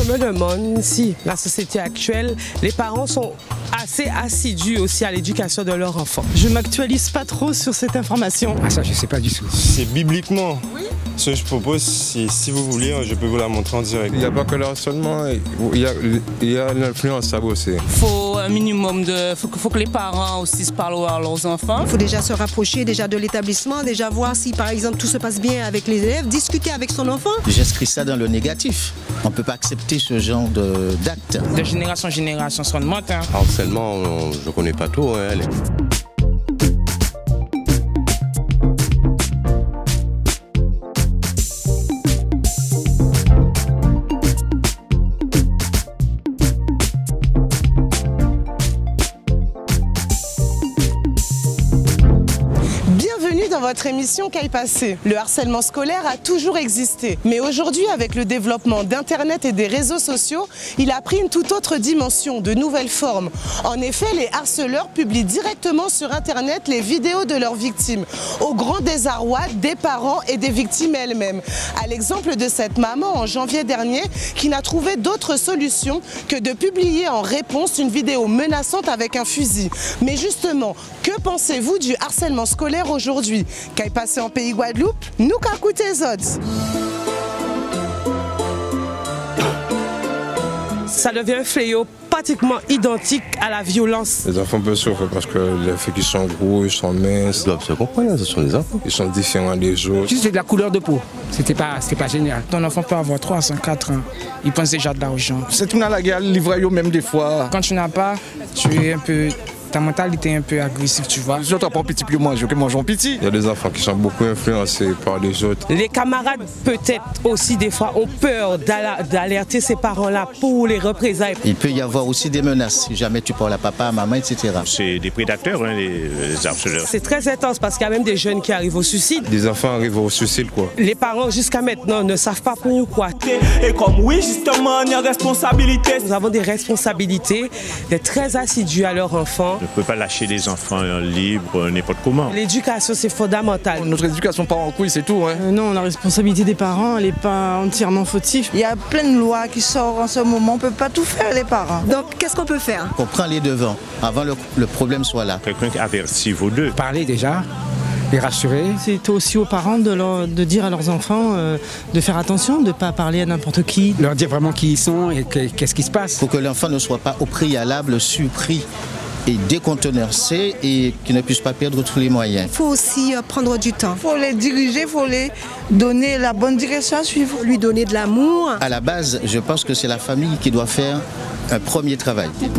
Je me demande si la société actuelle, les parents sont assez assidus aussi à l'éducation de leurs enfants. Je ne m'actualise pas trop sur cette information. Ah ça je sais pas du tout. C'est bibliquement. Oui. Ce que je propose, si vous voulez, je peux vous la montrer en direct. Il n'y a pas que le harcèlement, il y a l'influence à bosser. Faut un minimum de... faut que les parents aussi se parlent à leurs enfants. Il faut déjà se rapprocher déjà de l'établissement, déjà voir si par exemple tout se passe bien avec les élèves, discuter avec son enfant. J'inscris ça dans le négatif. On ne peut pas accepter ce genre d'acte. De génération en génération, ça remonte. Harcèlement, je ne connais pas tout. Dans votre émission Qu'aille passer. Le harcèlement scolaire a toujours existé. Mais aujourd'hui, avec le développement d'Internet et des réseaux sociaux, il a pris une toute autre dimension, de nouvelles formes. En effet, les harceleurs publient directement sur Internet les vidéos de leurs victimes, au grand désarroi des parents et des victimes elles-mêmes. À l'exemple de cette maman en janvier dernier qui n'a trouvé d'autre solution que de publier en réponse une vidéo menaçante avec un fusil. Mais justement, que pensez-vous du harcèlement scolaire aujourd'hui? Qu'aille passer en pays Guadeloupe, nous qu'à coûter les autres. Ça devient un fléau pratiquement identique à la violence. Les enfants peuvent souffrir parce que les filles qui sont gros, ils sont minces. Ils doivent se comprendre, ce sont des enfants. Ils sont différents des autres. Juste de la couleur de peau, c'était pas génial. Ton enfant peut avoir 3 ans, 4 ans, il pense déjà de l'argent. C'est tout dans la guerre, livrer même des fois. Quand tu n'as pas, tu es un peu... Ta mentalité est un peu agressive, tu vois. Les autres n'ont pas petit plus moi, je mange en petit. Il y a des enfants qui sont beaucoup influencés par les autres. Les camarades, peut-être aussi, des fois, ont peur d'alerter ces parents-là pour les représailles. Il peut y avoir aussi des menaces, si jamais tu parles à papa, à maman, etc. C'est des prédateurs, les harceleurs. C'est très intense parce qu'il y a même des jeunes qui arrivent au suicide. Des enfants arrivent au suicide, quoi. Les parents, jusqu'à maintenant, ne savent pas pourquoi. Et comme oui, justement, il y a responsabilité. Nous avons des responsabilités d'être très assidus à leurs enfants. On ne peut pas lâcher les enfants libres n'importe comment. L'éducation, c'est fondamental. Notre éducation part en couille, c'est tout. Non, la responsabilité des parents, elle n'est pas entièrement fautive. Il y a plein de lois qui sortent en ce moment, on ne peut pas tout faire les parents. Donc qu'est-ce qu'on peut faire? On prend les devants avant le problème soit là. Quelqu'un qui avertit vos deux. Parler déjà, les rassurer. C'est aussi aux parents de dire à leurs enfants de faire attention, de ne pas parler à n'importe qui. Leur dire vraiment qui ils sont et qu'est-ce qui se passe. Pour que l'enfant ne soit pas au préalable surpris et décontenancé et qu'il ne puisse pas perdre tous les moyens. Il faut aussi prendre du temps. Il faut les diriger, il faut les donner la bonne direction à suivre. Lui donner de l'amour. À la base, je pense que c'est la famille qui doit faire un premier travail. Il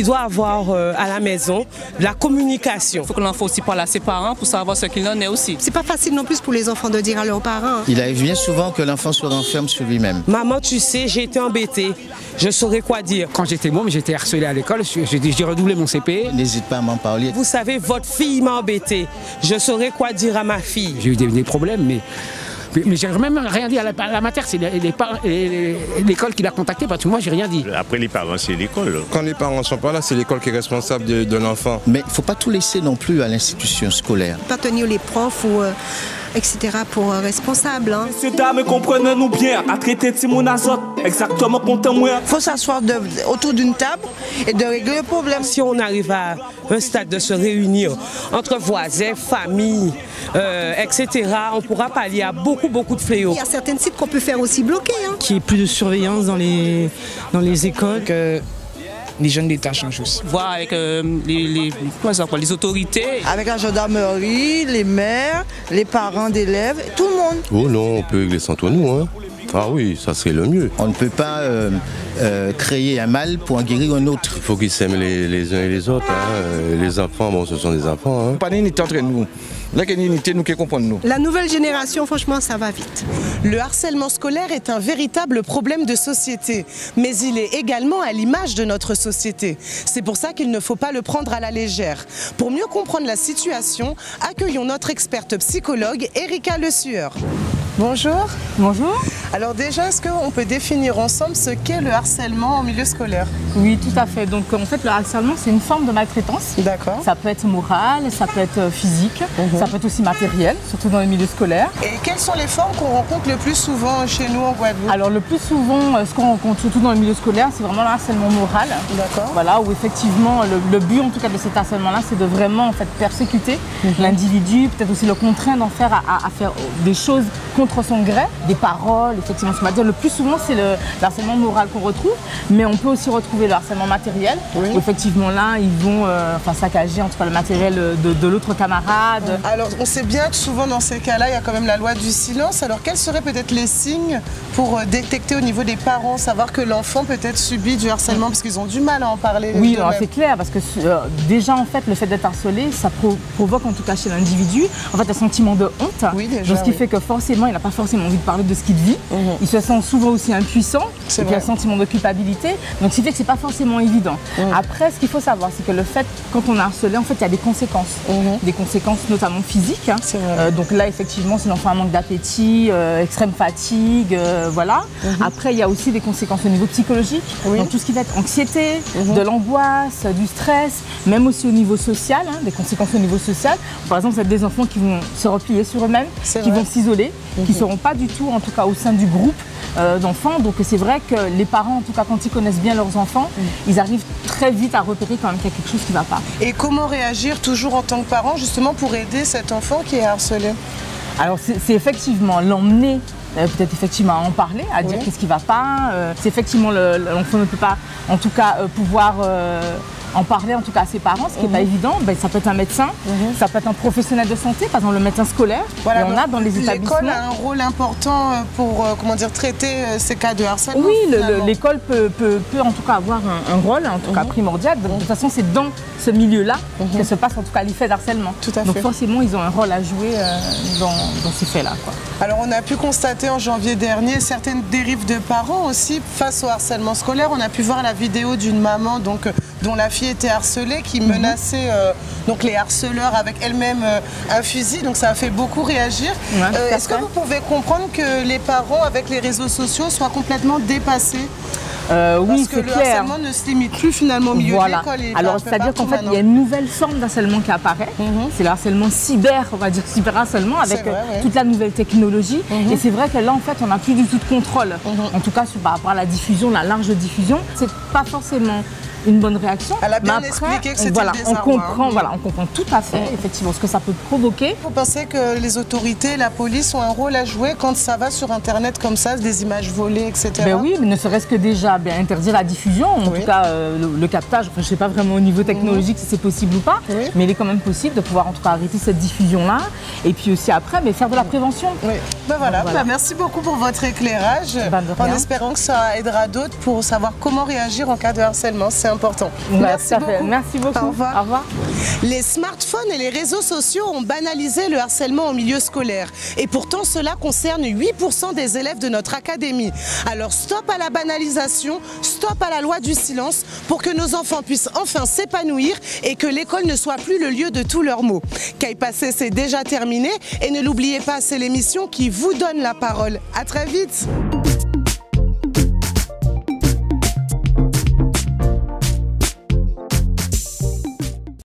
doit avoir à la maison de la communication. Il faut que l'enfant aussi parle à ses parents pour savoir ce qu'il en est aussi. C'est pas facile non plus pour les enfants de dire à leurs parents. Il arrive bien souvent que l'enfant se renferme sur lui-même. Maman, tu sais, j'ai été embêtée. Je saurais quoi dire. Quand j'étais môme, j'étais harcelé à l'école, j'ai redoublé mon CP. N'hésite pas à m'en parler. Vous savez, votre fille m'a embêtée. Je saurais quoi dire à ma fille. J'ai eu des problèmes, mais j'ai même rien dit à la mater, c'est l'école qui l'a contacté parce que moi j'ai rien dit. Après les parents, c'est l'école. Quand les parents ne sont pas là, c'est l'école qui est responsable de l'enfant. Mais il ne faut pas tout laisser non plus à l'institution scolaire. Pas tenir les profs ou etc. pour responsables. Messieurs, dames, comprenez-nous bien, à traiter Timon Azot, exactement content moi. Il faut s'asseoir autour d'une table et de régler le problème. Si on arrive à un stade de se réunir entre voisins, familles, etc., on pourra pallier à beaucoup de fléaux. Il y a certains sites qu'on peut faire aussi bloquer. Qu'il y ait plus de surveillance dans les écoles. Les jeunes d'État changent aussi. Voir avec les autorités. Avec la gendarmerie, les maires, les parents d'élèves, tout le monde. Oh non, on peut régler ça entre nous. Ah oui, ça serait le mieux. On ne peut pas créer un mal pour en guérir un autre. Il faut qu'ils s'aiment les uns et les autres. Les enfants, bon, ce sont des enfants. Pas d'unité entre nous. Là, qu'il y a une unité, nous qui comprenons nous. La nouvelle génération, franchement, ça va vite. Le harcèlement scolaire est un véritable problème de société, mais il est également à l'image de notre société. C'est pour ça qu'il ne faut pas le prendre à la légère. Pour mieux comprendre la situation, accueillons notre experte psychologue, Erika Le Sueur. Bonjour. Bonjour. Alors déjà, est-ce qu'on peut définir ensemble ce qu'est le harcèlement en milieu scolaire ? Oui, tout à fait. Donc en fait, le harcèlement, c'est une forme de maltraitance. D'accord. Ça peut être moral, ça peut être physique, ça peut être aussi matériel, surtout dans les milieux scolaires. Et quelles sont les formes qu'on rencontre le plus souvent chez nous en Guadeloupe? Alors le plus souvent, ce qu'on rencontre surtout dans les milieux scolaires, c'est vraiment le harcèlement moral. D'accord. Voilà, où effectivement, le but en tout cas de cet harcèlement-là, c'est de vraiment en fait persécuter l'individu, peut-être aussi le contraindre à faire des choses contre son gré, des paroles, effectivement, ce qu'on va dire. Le plus souvent, c'est le harcèlement moral qu'on retrouve, mais on peut aussi retrouver le harcèlement matériel, où effectivement là, ils vont saccager en tout cas le matériel de l'autre camarade. Alors on sait bien que souvent dans ces cas-là, il y a quand même la loi du silence. Alors quels seraient peut-être les signes pour détecter au niveau des parents, savoir que l'enfant peut-être subit du harcèlement, parce qu'ils ont du mal à en parler? Oui, c'est clair, parce que déjà en fait, le fait d'être harcelé, ça provoque en tout cas chez l'individu en fait un sentiment de honte. Oui, déjà, donc, ce qui fait que forcément, il n'a pas forcément envie de parler de ce qu'il vit. Il se sent souvent aussi impuissant, et puis un sentiment de culpabilité. Donc, ce qui fait que c'est pas forcément évident. Après, ce qu'il faut savoir, c'est que le fait, quand on est harcelé, en fait, il y a des conséquences. Des conséquences notamment physiques. Donc là, effectivement, si l'enfant a un manque d'appétit, extrême fatigue, voilà. Après, il y a aussi des conséquences au niveau psychologique. Donc tout ce qui va être anxiété, de l'angoisse, du stress, même aussi au niveau social, des conséquences au niveau social. Par exemple, c'est des enfants qui vont se replier sur eux-mêmes, qui vont s'isoler, qui ne seront pas du tout, en tout cas au sein du groupe d'enfants. Donc c'est vrai que les parents, en tout cas quand ils connaissent bien leurs enfants, ils arrivent très vite à repérer quand même qu'il y a quelque chose qui ne va pas. Et comment réagir toujours en tant que parent justement pour aider cet enfant qui est harcelé? Alors c'est effectivement l'emmener peut-être effectivement à en parler, à dire qu'est-ce qui ne va pas. C'est effectivement l'enfant ne peut pas en tout cas pouvoir en parler en tout cas à ses parents, ce qui n'est pas évident. Ça peut être un médecin, ça peut être un professionnel de santé, par exemple le médecin scolaire. Voilà, et on a dans les établissements. L'école a un rôle important pour traiter ces cas de harcèlement. Oui, l'école peut en tout cas avoir un rôle en tout cas primordial. De toute façon, c'est dans ce milieu-là que se passe en tout cas l'effet d'harcèlement. Donc forcément, ils ont un rôle à jouer dans ces faits-là. Alors on a pu constater en janvier dernier certaines dérives de parents aussi face au harcèlement scolaire. On a pu voir la vidéo d'une maman dont la fille était harcelée, qui menaçait les harceleurs avec elle-même un fusil. Donc ça a fait beaucoup réagir. Est-ce que vous pouvez comprendre que les parents avec les réseaux sociaux soient complètement dépassés? Oui, c'est clair. Parce que le harcèlement ne se limite plus finalement au milieu de l'école. Alors, c'est-à-dire qu'en fait, il y a une nouvelle forme d'harcèlement qui apparaît. C'est le harcèlement cyber, on va dire cyberharcèlement, avec toute la nouvelle technologie. Et c'est vrai que là, en fait, on n'a plus du tout de contrôle. En tout cas, par rapport à la diffusion, la large diffusion, c'est pas forcément une bonne réaction. Elle a bien expliqué que c'était on comprend tout à fait effectivement ce que ça peut provoquer. Vous pensez que les autorités, la police ont un rôle à jouer quand ça va sur Internet comme ça, des images volées, etc. Oui, mais ne serait-ce que déjà interdire la diffusion, en tout cas le captage. Enfin, je ne sais pas vraiment au niveau technologique si c'est possible ou pas, mais il est quand même possible de pouvoir en tout cas arrêter cette diffusion-là. Et puis aussi après, faire de la prévention. Voilà. Merci beaucoup pour votre éclairage, en espérant que ça aidera d'autres pour savoir comment réagir en cas de harcèlement. C'est important. Merci beaucoup. Merci beaucoup. Au revoir. Au revoir. Les smartphones et les réseaux sociaux ont banalisé le harcèlement en milieu scolaire. Et pourtant, cela concerne 8% des élèves de notre académie. Alors stop à la banalisation, stop à la loi du silence pour que nos enfants puissent enfin s'épanouir et que l'école ne soit plus le lieu de tous leurs maux. Qu'aille passer, c'est déjà terminé. Et ne l'oubliez pas, c'est l'émission qui vous donne la parole. À très vite.